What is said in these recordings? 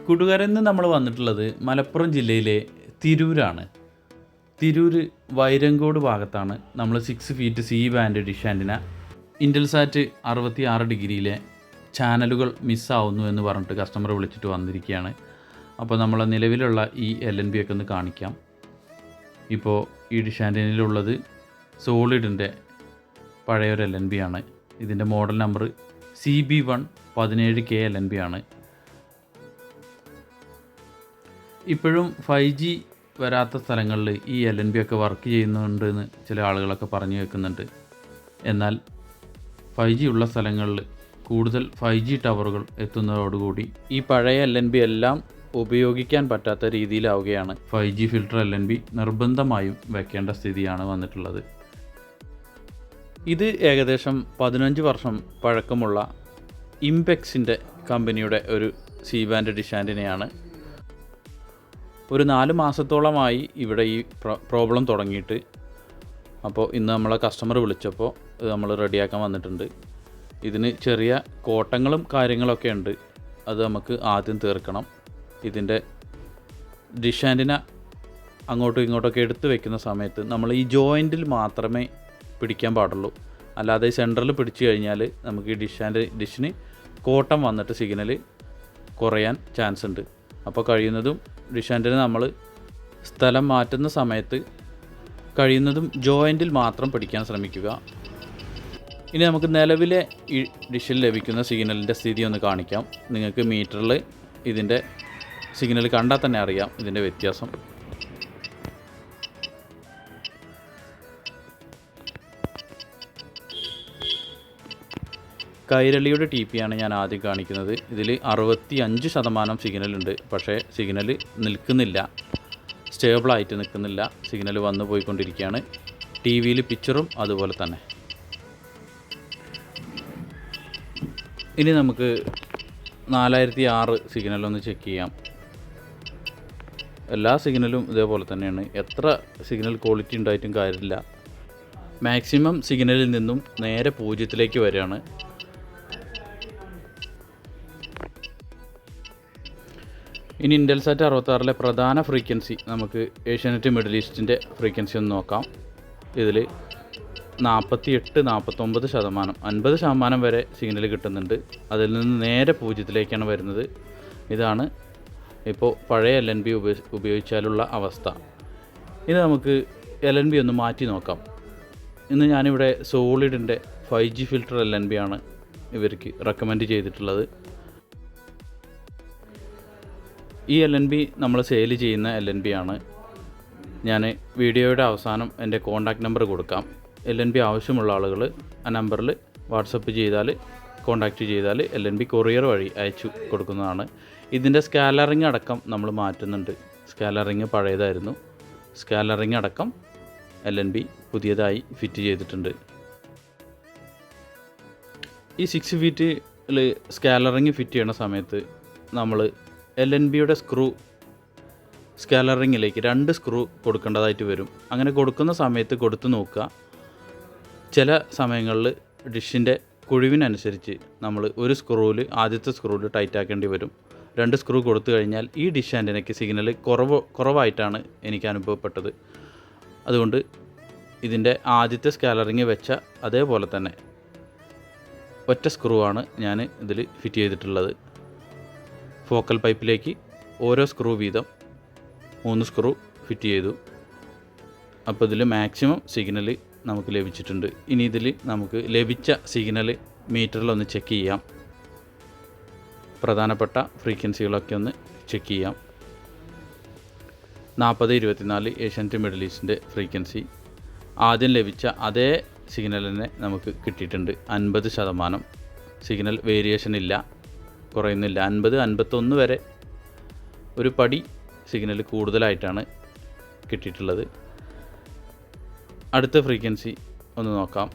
കൂട്ടുകാരിൽ നിന്ന് നമ്മൾ വന്നിട്ടുള്ളത് മലപ്പുറം ജില്ലയിലെ തിരൂരാണ്. തിരൂർ വൈരങ്കോട് ഭാഗത്താണ് നമ്മൾ 6 feet C band dish antenna Intelsat 66 ഡിഗ്രിയിലെ ചാനലുകൾ മിസ്സാവുന്നു എന്ന് പറഞ്ഞിട്ട് കസ്റ്റമർ വിളിച്ചിട്ട് വന്നിരിക്കുകയാണ്. അപ്പോൾ നമ്മൾ നിലവിലുള്ള ഈ LNB ഒക്കെ ഒന്ന് കാണിക്കാം. ഇപ്പോൾ ഈ ഡിഷ് ആൻറ്റിനയിലുള്ളത് സോളിഡിൻ്റെ പഴയൊരു LNB ആണ്. ഇതിൻ്റെ മോഡൽ നമ്പർ CB117K LNB ആണ്. ഇപ്പോഴും 5G വരാത്ത സ്ഥലങ്ങളിൽ ഈ LNB ഒക്കെ വർക്ക് ചെയ്യുന്നുണ്ടെന്ന് ചില ആളുകളൊക്കെ പറഞ്ഞു കേൾക്കുന്നുണ്ട്. എന്നാൽ 5G ഉള്ള സ്ഥലങ്ങളിൽ കൂടുതൽ 5G ടവറുകൾ എത്തുന്നതോടുകൂടി ഈ പഴയ LNB എല്ലാം ഉപയോഗിക്കാൻ പറ്റാത്ത രീതിയിലാവുകയാണ്. 5G ഫിൽട്ടർ LNB നിർബന്ധമായും വെക്കേണ്ട സ്ഥിതിയാണ് വന്നിട്ടുള്ളത്. ഇത് ഏകദേശം 15 വർഷം പഴക്കമുള്ള ഇംപെക്സിൻ്റെ കമ്പനിയുടെ ഒരു സി ബാൻഡ് ഡിഷ് ആൻറ്റിനയാണ്. ഒരു 4 മാസത്തോളമായി ഇവിടെ ഈ പ്രോബ്ലം തുടങ്ങിയിട്ട്. അപ്പോൾ ഇന്ന് നമ്മളെ കസ്റ്റമർ വിളിച്ചപ്പോൾ ഇത് നമ്മൾ റെഡിയാക്കാൻ വന്നിട്ടുണ്ട്. ഇതിന് ചെറിയ കോട്ടങ്ങളും കാര്യങ്ങളൊക്കെ ഉണ്ട്. അത് നമുക്ക് ആദ്യം തീർക്കണം. ഇതിൻ്റെ ഡിഷ് ആൻറ്റിന അങ്ങോട്ടും ഇങ്ങോട്ടൊക്കെ എടുത്ത് വെക്കുന്ന സമയത്ത് നമ്മൾ ഈ ജോയിൻറ്റിൽ മാത്രമേ പിടിക്കാൻ പാടുള്ളൂ. അല്ലാതെ സെൻറ്ററിൽ പിടിച്ചു കഴിഞ്ഞാൽ നമുക്ക് ഈ ഡിഷിന് കോട്ടം വന്നിട്ട് സിഗ്നൽ കുറയാൻ ചാൻസ് ഉണ്ട്. അപ്പോൾ കഴിയുന്നതും ഡിഷ് ആൻറ്റിന നമ്മൾ സ്ഥലം മാറ്റുന്ന സമയത്ത് കഴിയുന്നതും ജോയിൻറ്റിൽ മാത്രം പിടിക്കാൻ ശ്രമിക്കുക. ഇനി നമുക്ക് നിലവിലെ ഈ ഡിഷിൽ ലഭിക്കുന്ന സിഗ്നലിൻ്റെ സ്ഥിതി ഒന്ന് കാണിക്കാം. നിങ്ങൾക്ക് മീറ്ററിൽ ഇതിൻ്റെ സിഗ്നൽ കണ്ടാൽ തന്നെ അറിയാം ഇതിൻ്റെ വ്യത്യാസം. കൈരളിയുടെ TP ആണ് ഞാൻ ആദ്യം കാണിക്കുന്നത്. ഇതിൽ 65% സിഗ്നലുണ്ട്. പക്ഷേ സിഗ്നൽ നിൽക്കുന്നില്ല, സ്റ്റേബിളായിട്ട് നിൽക്കുന്നില്ല. സിഗ്നൽ വന്നു പോയിക്കൊണ്ടിരിക്കുകയാണ്. TV-യിൽ പിക്ചറും അതുപോലെ തന്നെ. ഇനി നമുക്ക് 4006 സിഗ്നലൊന്ന് ചെക്ക് ചെയ്യാം. എല്ലാ സിഗ്നലും ഇതേപോലെ തന്നെയാണ്. എത്ര സിഗ്നൽ ക്വാളിറ്റി ഉണ്ടായിട്ടും കാര്യമില്ല. മാക്സിമം സിഗ്നലിൽ നിന്നും നേരെ 0-ലേക്ക് വരികയാണ്. ഇനി ഇൻ്റൽസാറ്റ് 66-ലെ പ്രധാന ഫ്രീക്വൻസി നമുക്ക് ഏഷ്യാനെറ്റ് മിഡിൽ ഈസ്റ്റിൻ്റെ ഫ്രീക്വൻസി ഒന്ന് നോക്കാം. ഇതിൽ 48, 49%, 50% വരെ സിഗ്നൽ കിട്ടുന്നുണ്ട്. അതിൽ നിന്ന് നേരെ 0-ലേക്കാണ് വരുന്നത്. ഇതാണ് ഇപ്പോൾ പഴയ LNB ഉപയോഗിച്ചാലുള്ള അവസ്ഥ. ഇത് നമുക്ക് LNB ഒന്ന് മാറ്റി നോക്കാം. ഇന്ന് ഞാനിവിടെ സോളിഡിൻ്റെ 5G ഫിൽട്ടർ LNB ആണ് ഇവർക്ക് റെക്കമെൻഡ് ചെയ്തിട്ടുള്ളത്. ഈ LNB നമ്മൾ സെയിൽ ചെയ്യുന്ന LNB ആണ്. ഞാൻ വീഡിയോയുടെ അവസാനം എൻ്റെ കോൺടാക്റ്റ് നമ്പർ കൊടുക്കാം. LNB ആവശ്യമുള്ള ആളുകൾ ആ നമ്പറിൽ വാട്സപ്പ് ചെയ്താൽ കോൺടാക്റ്റ് ചെയ്താൽ LNB കൊറിയർ വഴി അയച്ചു കൊടുക്കുന്നതാണ്. ഇതിൻ്റെ സ്കാലറിങ് അടക്കം നമ്മൾ മാറ്റുന്നുണ്ട്. സ്കാലറിങ് പഴയതായിരുന്നു. സ്കാലറിങ് അടക്കം LNB പുതിയതായി ഫിറ്റ് ചെയ്തിട്ടുണ്ട്. ഈ 6 ഫീറ്റിൽ സ്കാലറിങ് ഫിറ്റ് ചെയ്യുന്ന സമയത്ത് നമ്മൾ LNBയുടെ സ്കാലറിങ്ങിലേക്ക് 2 സ്ക്രൂ കൊടുക്കേണ്ടതായിട്ട് വരും. അങ്ങനെ കൊടുക്കുന്ന സമയത്ത് കൊടുത്ത് നോക്കുക. ചില സമയങ്ങളിൽ ഡിഷിൻ്റെ കുഴിവിനനുസരിച്ച് നമ്മൾ ഒരു സ്ക്രൂവിൽ ആദ്യത്തെ സ്ക്രൂവിൽ ടൈറ്റ് ആക്കേണ്ടി വരും. 2 സ്ക്രൂ കൊടുത്തു കഴിഞ്ഞാൽ ഈ ഡിഷ് ആൻറ്റിനയ്ക്ക് സിഗ്നൽ കുറവായിട്ടാണ് എനിക്ക് അനുഭവപ്പെട്ടത്. അതുകൊണ്ട് ഇതിൻ്റെ ആദ്യത്തെ സ്കാലറിങ് വെച്ച അതേപോലെ തന്നെ ഒറ്റ സ്ക്രൂ ആണ് ഞാൻ ഇതിൽ ഫിറ്റ് ചെയ്തിട്ടുള്ളത്. ഫോക്കൽ പൈപ്പിലേക്ക് ഓരോ സ്ക്രൂ വീതം 3 സ്ക്രൂ ഫിറ്റ് ചെയ്തു. അപ്പോൾ ഇതിൽ മാക്സിമം സിഗ്നൽ നമുക്ക് ലഭിച്ചിട്ടുണ്ട്. ഇനി ഇതിൽ നമുക്ക് ലഭിച്ച സിഗ്നൽ മീറ്ററിലൊന്ന് ചെക്ക് ചെയ്യാം. പ്രധാനപ്പെട്ട ഫ്രീക്വൻസികളൊക്കെ ഒന്ന് ചെക്ക് ചെയ്യാം. 4024 ഏഷ്യാനെറ്റ് മിഡിൽ ഈസ്റ്റിൻ്റെ ഫ്രീക്വൻസി ആദ്യം ലഭിച്ച അതേ സിഗ്നൽ തന്നെ നമുക്ക് കിട്ടിയിട്ടുണ്ട്. 50% സിഗ്നൽ വേരിയേഷൻ ഇല്ല, കുറയുന്നില്ല. 50, 51 വരെ ഒരു പടി സിഗ്നൽ കൂടുതലായിട്ടാണ് കിട്ടിയിട്ടുള്ളത്. അടുത്ത ഫ്രീക്വൻസി ഒന്ന് നോക്കാം.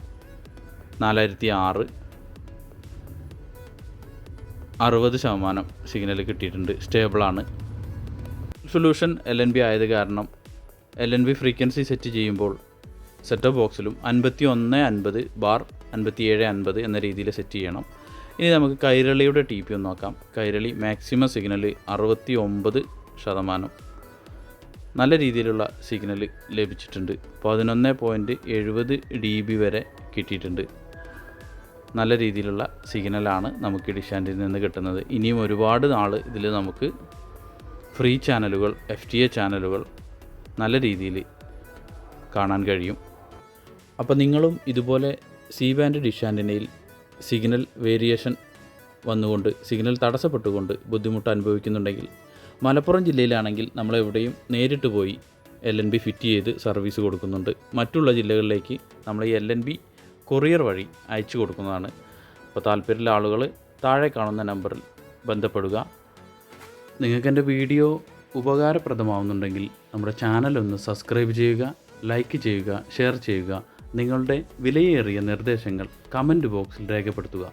4006 60% സിഗ്നൽ കിട്ടിയിട്ടുണ്ട്. സ്റ്റേബിളാണ്. സൊല്യൂഷൻ LNB ആയത് കാരണം LNB ഫ്രീക്വൻസി സെറ്റ് ചെയ്യുമ്പോൾ സെറ്റ് ടോപ്പ് ബോക്സിലും 5150/5750 എന്ന രീതിയിൽ സെറ്റ് ചെയ്യണം. ഇനി നമുക്ക് കൈരളിയുടെ ടി പി ഒന്ന് നോക്കാം. Kairali maximum signal 69%. നല്ല രീതിയിലുള്ള സിഗ്നൽ ലഭിച്ചിട്ടുണ്ട്. 11.70 dB വരെ കിട്ടിയിട്ടുണ്ട്. നല്ല രീതിയിലുള്ള സിഗ്നലാണ് നമുക്ക് ഡിഷാൻഡിൽ നിന്ന് കിട്ടുന്നത്. ഇനിയും ഒരുപാട് നാൾ ഇതിൽ നമുക്ക് ഫ്രീ ചാനലുകൾ, FTA ചാനലുകൾ നല്ല രീതിയിൽ കാണാൻ കഴിയും. അപ്പോൾ നിങ്ങളും ഇതുപോലെ സി ബാൻഡ് ഡിഷ് ആൻറ്റിനയിൽ സിഗ്നൽ വേരിയേഷൻ വന്നുകൊണ്ട്, സിഗ്നൽ തടസ്സപ്പെട്ടുകൊണ്ട് ബുദ്ധിമുട്ട് അനുഭവിക്കുന്നുണ്ടെങ്കിൽ, മലപ്പുറം ജില്ലയിലാണെങ്കിൽ നമ്മളെവിടെയും നേരിട്ട് പോയി LNB ഫിറ്റ് ചെയ്ത് സർവീസ് കൊടുക്കുന്നുണ്ട്. മറ്റുള്ള ജില്ലകളിലേക്ക് നമ്മൾ ഈ LNB കൊറിയർ വഴി അയച്ചു കൊടുക്കുന്നതാണ്. അപ്പോൾ താല്പര്യമുള്ള ആളുകൾ താഴെ കാണുന്ന നമ്പറിൽ ബന്ധപ്പെടുക. നിങ്ങൾക്ക് എൻ്റെ വീഡിയോ ഉപകാരപ്രദമാവുന്നുണ്ടെങ്കിൽ നമ്മുടെ ചാനലൊന്ന് സബ്സ്ക്രൈബ് ചെയ്യുക, ലൈക്ക് ചെയ്യുക, ഷെയർ ചെയ്യുക. നിങ്ങളുടെ വിലയേറിയ നിർദ്ദേശങ്ങൾ കമൻറ്റ് ബോക്സിൽ രേഖപ്പെടുത്തുക.